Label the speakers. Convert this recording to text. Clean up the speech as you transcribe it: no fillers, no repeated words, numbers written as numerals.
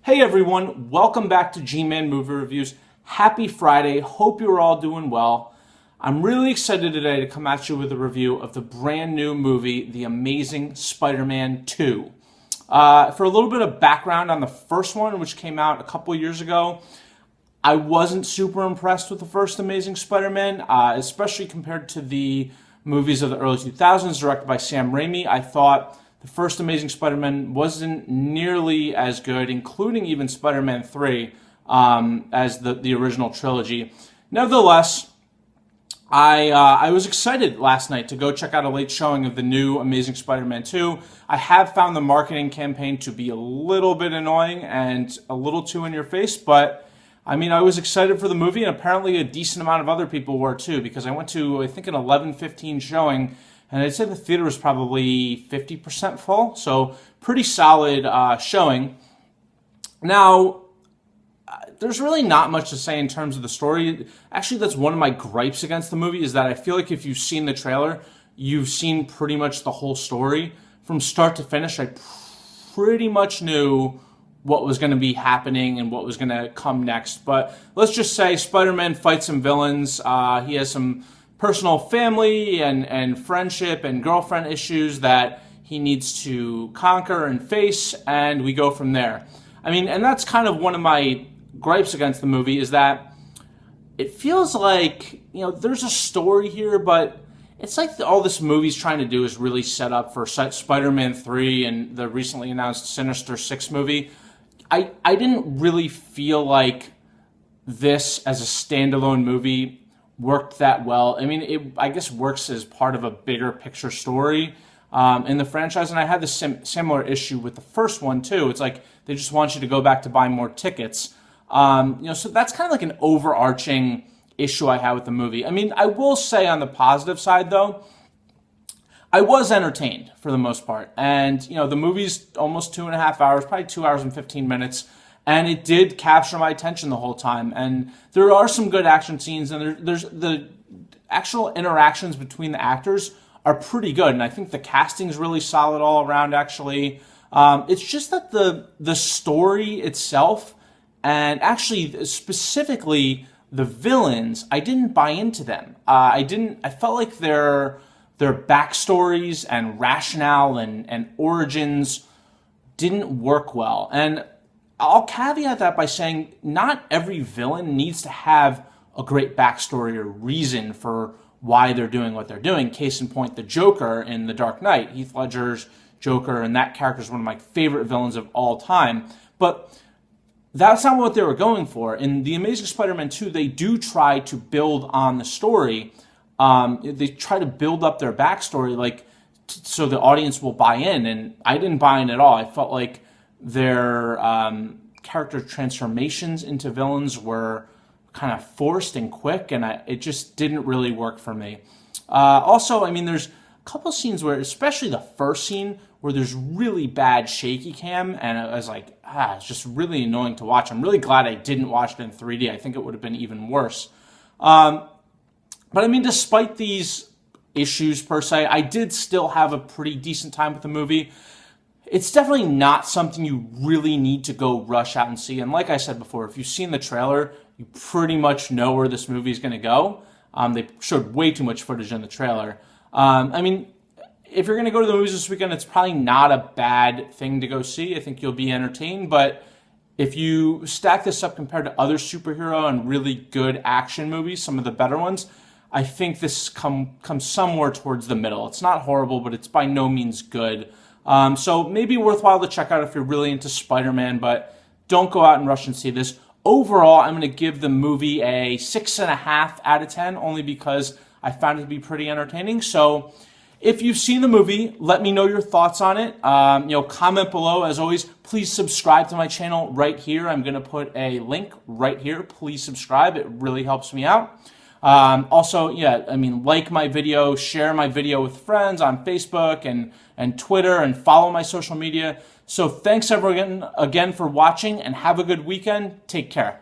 Speaker 1: Hey everyone, welcome back to G-Man Movie Reviews. Happy Friday, hope you're all doing well. I'm really excited today to come at you with a review of the brand new movie, The Amazing Spider-Man 2. For a little bit of background on the first one, which came out a couple years ago, I wasn't super impressed with the first Amazing Spider-Man, especially compared to the movies of the early 2000s directed by Sam Raimi. I thought the first Amazing Spider-Man wasn't nearly as good, including even Spider-Man 3, as the original trilogy. Nevertheless, I was excited last night to go check out a late showing of the new Amazing Spider-Man 2. I have found the marketing campaign to be a little bit annoying and a little too in your face, but I mean, I was excited for the movie, and apparently a decent amount of other people were too, because I went to, I think, an 11:15 showing, and I'd say the theater was probably 50% full, so pretty solid showing. Now, there's really not much to say in terms of the story. Actually, that's one of my gripes against the movie, is that I feel like if you've seen the trailer, you've seen pretty much the whole story. From start to finish, I pretty much knew what was going to be happening and what was going to come next. But let's just say Spider-Man fights some villains. He has some personal family and friendship and girlfriend issues that he needs to conquer and face, and we go from there. I mean, and that's kind of one of my gripes against the movie, is that it feels like, you know, there's a story here, but it's like all this movie's trying to do is really set up for Spider-Man 3 and the recently announced Sinister Six movie. I didn't really feel like this as a standalone movie worked that well. I mean, it, I guess, works as part of a bigger picture story in the franchise, and I had this similar issue with the first one too. It's like they just want you to go back to buy more tickets. So that's kind of like an overarching issue I had with the movie. I mean, I will say on the positive side though, I was entertained for the most part. And, the movie's almost 2.5 hours, probably 2 hours and 15 minutes. And it did capture my attention the whole time. And there are some good action scenes, and there's the actual interactions between the actors are pretty good. And I think the casting's really solid all around, actually. It's just that the story itself, and actually specifically the villains, I didn't buy into them. I felt like their backstories and rationale and origins didn't work well. And I'll caveat that by saying not every villain needs to have a great backstory or reason for why they're doing what they're doing. Case in point, the Joker in The Dark Knight, Heath Ledger's Joker, and that character is one of my favorite villains of all time. But that's not what they were going for. In The Amazing Spider-Man 2, they do try to build on the story. They try to build up their backstory, so the audience will buy in, and I didn't buy in at all. I felt like their character transformations into villains were kind of forced and quick, and it just didn't really work for me. Also, I mean, there's a couple scenes where, especially the first scene, where there's really bad shaky cam, and I was like, it's just really annoying to watch. I'm really glad I didn't watch it in 3D. I think it would have been even worse. But I mean, despite these issues per se, I did still have a pretty decent time with the movie. It's definitely not something you really need to go rush out and see. And like I said before, if you've seen the trailer, you pretty much know where this movie is going to go. They showed way too much footage in the trailer. I mean, if you're going to go to the movies this weekend, it's probably not a bad thing to go see. I think you'll be entertained. But if you stack this up compared to other superhero and really good action movies, some of the better ones, I think this comes somewhere towards the middle. It's not horrible, but it's by no means good. So maybe worthwhile to check out if you're really into Spider-Man, but don't go out and rush and see this. Overall, I'm going to give the movie a 6.5 out of 10, only because I found it to be pretty entertaining. So if you've seen the movie, let me know your thoughts on it. Comment below. As always, please subscribe to my channel right here. I'm going to put a link right here. Please subscribe. It really helps me out. Also, like my video, share my video with friends on Facebook and Twitter, and follow my social media. So thanks everyone again for watching, and have a good weekend. Take care.